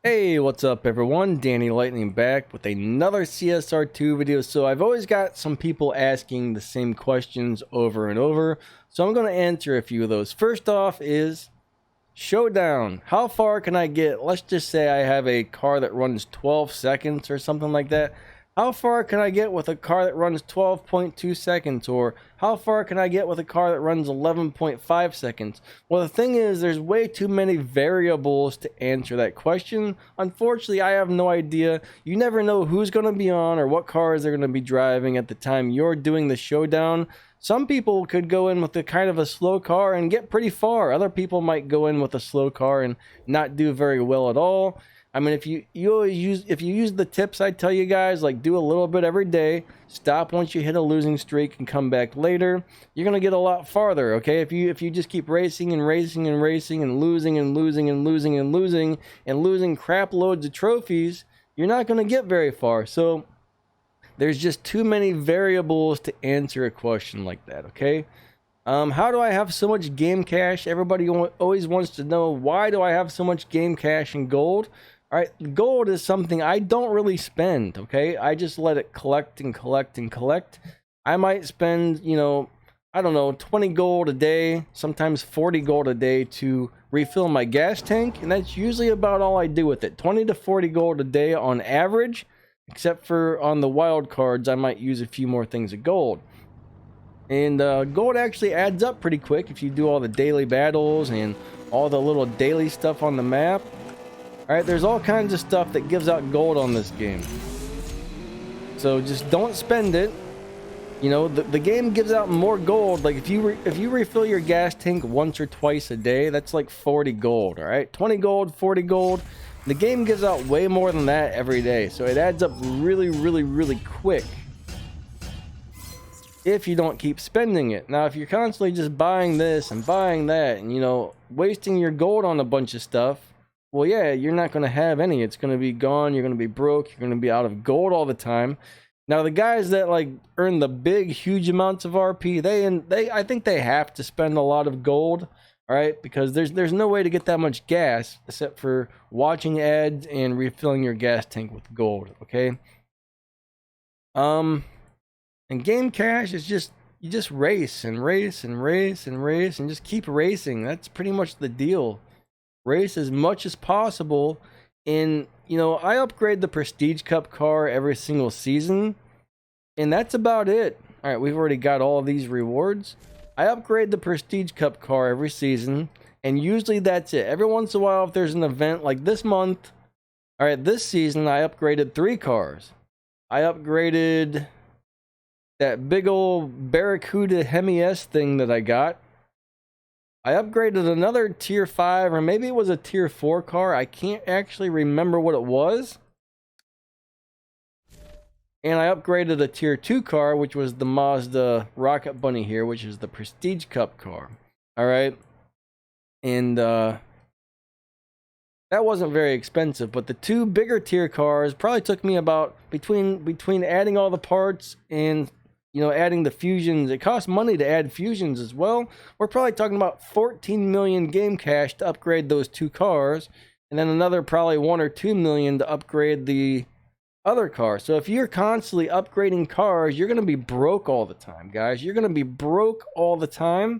Hey, what's up everyone? Danny Lightning back with another CSR2 video. So I've always got some people asking the same questions over and over, so I'm going to answer a few of those. First off is Showdown. How far can I get? Let's just say I have a car that runs 12 seconds or something like that. How far can I get with a car that runs 12.2 seconds? Or how far can I get with a car that runs 11.5 seconds? Well, the thing is, there's way too many variables to answer that question. Unfortunately, I have no idea. You never know who's going to be on or what cars they're going to be driving at the time you're doing the showdown. Some people could go in with a kind of a slow car and get pretty far. Other people might go in with a slow car and not do very well at all. I mean, if you use the tips I tell you guys, like do a little bit every day, stop once you hit a losing streak and come back later, you're gonna get a lot farther. Okay, if you just keep racing and racing and racing and losing and losing and losing and losing and losing crap loads of trophies, you're not gonna get very far. So there's just too many variables to answer a question like that. Okay. How do I have so much game cash? Everybody always wants to know, why do I have so much game cash and gold? All right, gold is something I don't really spend, okay? I just let it collect and collect and collect. I might spend, I don't know, 20 gold a day, sometimes 40 gold a day to refill my gas tank, and that's usually about all I do with it. 20 to 40 gold a day on average, except for on the wild cards, I might use a few more things of gold. And gold actually adds up pretty quick if you do all the daily battles and all the little daily stuff on the map. Alright, there's all kinds of stuff that gives out gold on this game. So just don't spend it. You know, the game gives out more gold. Like if you refill your gas tank once or twice a day, that's like 40 gold, alright? 20 gold, 40 gold. The game gives out way more than that every day. So it adds up really, really, really quick if you don't keep spending it. Now, if you're constantly just buying this and buying that and, wasting your gold on a bunch of stuff, well, yeah, you're not going to have any. It's going to be gone. You're going to be broke. You're going to be out of gold all the time. Now, the guys that like earn the big, huge amounts of RP, I think they have to spend a lot of gold, all right? Because there's no way to get that much gas except for watching ads and refilling your gas tank with gold, okay? And game cash is just, you just race and race and race and race and just keep racing. That's pretty much the deal. Race as much as possible. And I upgrade the Prestige Cup car every single season, and that's about it. All right, we've already got all these rewards. I upgrade the Prestige Cup car every season, and usually that's it. Every once in a while, if there's an event like this month, all right, this season I upgraded 3 cars. I upgraded that big old Barracuda Hemi S thing that I got. I upgraded another tier 5, or maybe it was a tier 4 car. I can't actually remember what it was. And I upgraded a tier 2 car, which was the Mazda Rocket Bunny here, which is the Prestige Cup car. Alright. And that wasn't very expensive, but the 2 bigger tier cars probably took me about, between adding all the parts and adding the fusions. It costs money to add fusions as well. We're probably talking about 14 million game cash to upgrade those 2 cars, and then another probably 1 or 2 million to upgrade the other car. So if you're constantly upgrading cars, you're going to be broke all the time, guys. You're going to be broke all the time.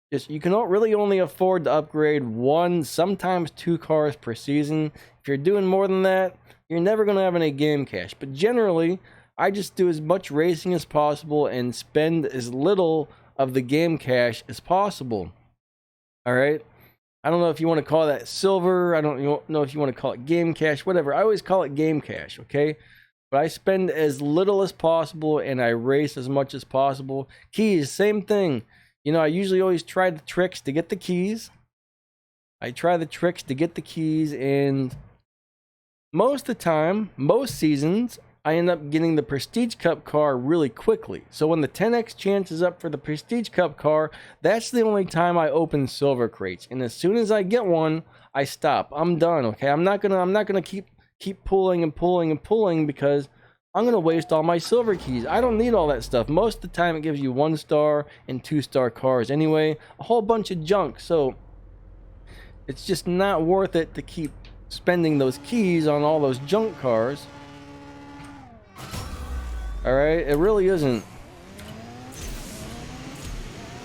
You can really only afford to upgrade 1, sometimes 2 cars per season. If you're doing more than that, you're never going to have any game cash. But generally, I just do as much racing as possible and spend as little of the game cash as possible. All right. I don't know if you want to call that silver. I don't know if you want to call it game cash, whatever. I always call it game cash, okay? But I spend as little as possible and I race as much as possible. Keys, same thing. I usually always try the tricks to get the keys. And most of the time, most seasons, I end up getting the Prestige Cup car really quickly. So when the 10x chance is up for the Prestige Cup car, that's the only time I open silver crates. And as soon as I get one, I stop. I'm done, okay? I'm not gonna keep pulling and pulling and pulling, because I'm gonna waste all my silver keys. I don't need all that stuff. Most of the time it gives you 1-star and 2-star cars anyway, a whole bunch of junk. So it's just not worth it to keep spending those keys on all those junk cars. Alright, it really isn't.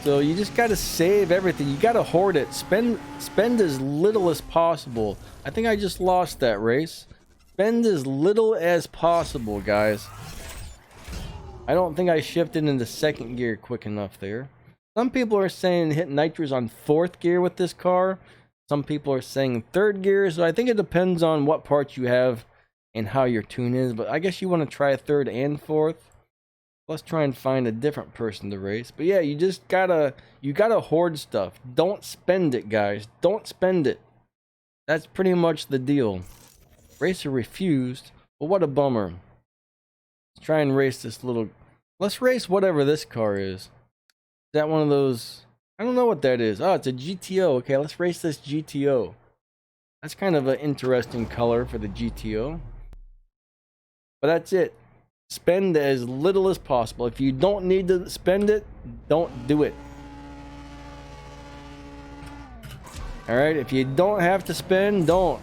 So you just gotta save everything. You gotta hoard it. Spend as little as possible. I think I just lost that race. Spend as little as possible, guys. I don't think I shifted into second gear quick enough there. Some people are saying hit nitrous on fourth gear with this car. Some people are saying third gear. So I think it depends on what parts you have and how your tune is. But I guess you want to try third and fourth. Let's try and find a different person to race. But yeah, you gotta hoard stuff. Don't spend it, guys. Don't spend it. That's pretty much the deal. Racer refused. Well, what a bummer. Let's try and race this little... Let's race whatever this car is. Is that one of those... I don't know what that is. Oh, it's a GTO. Okay, let's race this GTO. That's kind of an interesting color for the GTO. But that's it. Spend as little as possible. If you don't need to spend it, don't do it. Alright, if you don't have to spend, don't.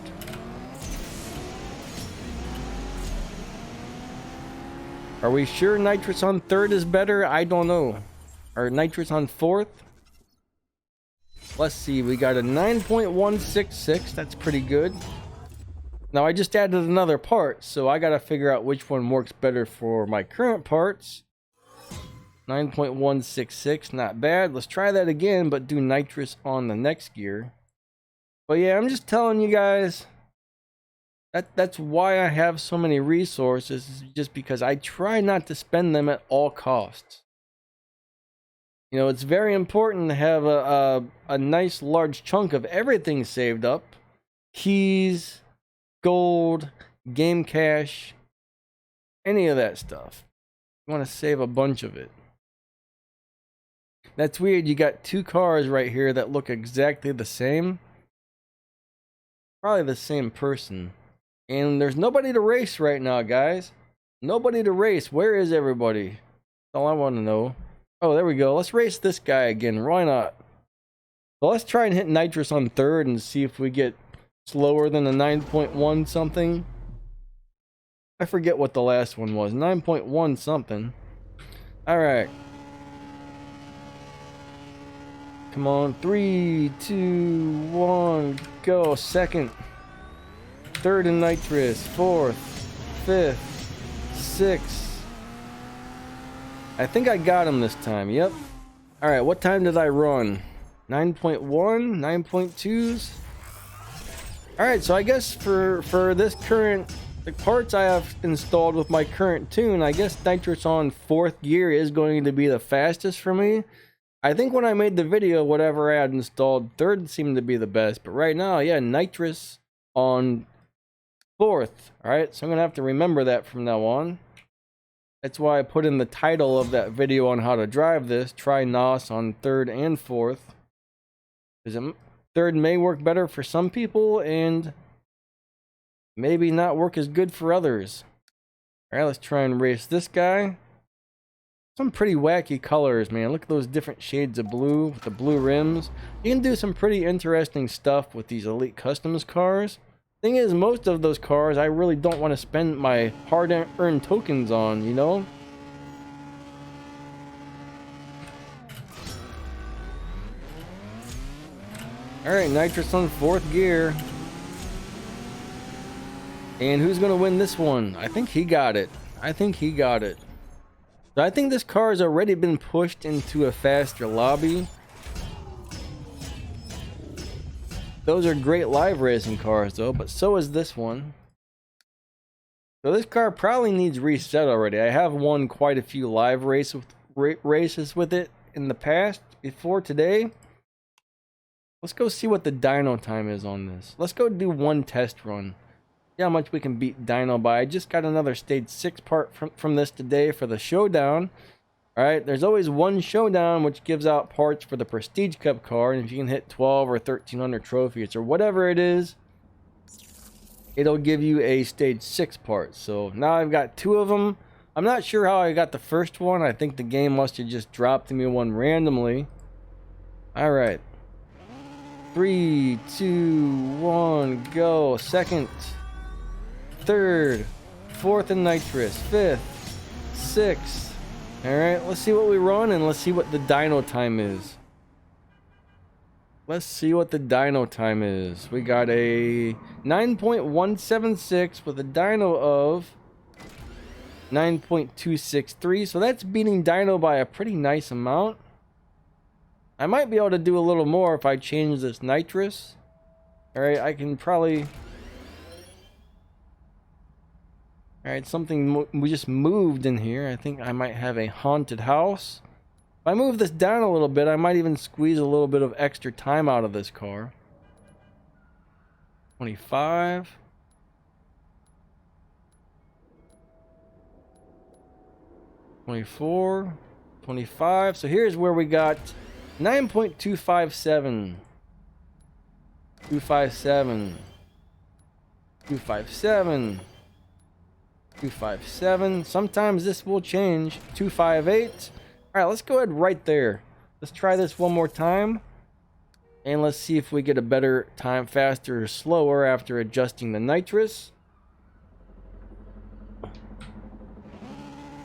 Are we sure nitrous on third is better? I don't know. Or nitrous on fourth? Let's see, we got a 9.166. That's pretty good. Now I just added another part, so I gotta figure out which one works better for my current parts. 9.166, not bad. Let's try that again, but do nitrous on the next gear. But yeah, I'm just telling you guys, that's why I have so many resources, just because I try not to spend them at all costs. You know, it's very important to have a nice large chunk of everything saved up. Keys, gold, game cash, any of that stuff. You want to save a bunch of it. That's weird. You got two cars right here that look exactly the same. Probably the same person. And there's nobody to race right now, guys. Nobody to race. Where is everybody? That's all I want to know. Oh, there we go. Let's race this guy again. Why not? So let's try and hit nitrous on third and see if we get slower than a 9.1 something. I forget what the last one was. 9.1 something. Alright. Come on. 3, 2, 1, go. Second. Third in nitrous. Fourth. Fifth. Sixth. I think I got him this time. Yep. Alright, what time did I run? 9.1? 9.2s? Alright, so I guess for this current... the parts I have installed with my current tune, I guess nitrous on fourth gear is going to be the fastest for me. I think when I made the video, whatever I had installed, third seemed to be the best. But right now, yeah, nitrous on fourth. Alright, so I'm going to have to remember that from now on. That's why I put in the title of that video on how to drive this. Try NOS on third and fourth. Because third may work better for some people and maybe not work as good for others. Alright, let's try and race this guy. Some pretty wacky colors, man. Look at those different shades of blue with the blue rims. You can do some pretty interesting stuff with these Elite Customs cars. Thing is, most of those cars I really don't want to spend my hard-earned tokens on, you know? Alright, nitrous on fourth gear. And who's going to win this one? I think he got it. I think he got it. So I think this car has already been pushed into a faster lobby. Those are great live racing cars though, but so is this one. So this car probably needs reset already. I have won quite a few live races with it in the past before today. Let's go see what the dyno time is on this. Let's go do one test run. See how much we can beat dyno by. I just got another stage 6 part from this today for the showdown. Alright, there's always one showdown which gives out parts for the Prestige Cup car, and if you can hit 12 or 1300 trophies or whatever it is, it'll give you a stage 6 part. So now I've got 2 of them. I'm not sure how I got the first one. I think the game must have just dropped me one randomly. Alright. 3, 2, 1, go. Second, third, fourth and nitrous, fifth, sixth. All right, let's see what we run and let's see what the dyno time is. Let's see what the dyno time is. We got a 9.176 with a dyno of 9.263. So that's beating dyno by a pretty nice amount. I might be able to do a little more if I change this nitrous. Alright, I can probably... Alright, something we just moved in here. I think I might have a haunted house. If I move this down a little bit, I might even squeeze a little bit of extra time out of this car. 25. 24. 25. So here's where we got 9.257. 257. 257. 257. Sometimes this will change. 258. Alright, let's go ahead right there. Let's try this one more time. And let's see if we get a better time, faster or slower after adjusting the nitrous.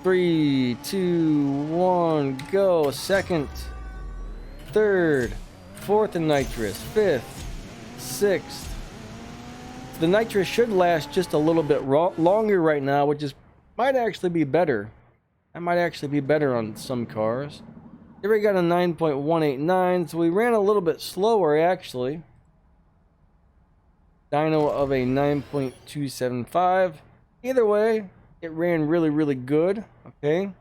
3, 2, 1, go. Second, third, fourth and nitrous, fifth, sixth. The nitrous should last just a little bit longer right now, which might actually be better. That might actually be better on some cars. Here we got a 9.189, so we ran a little bit slower actually. Dyno of a 9.275. Either way, it ran really good. Okay.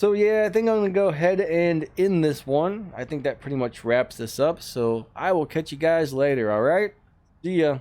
So yeah, I think I'm gonna go ahead and end this one. I think that pretty much wraps this up. So I will catch you guys later. All right. See ya.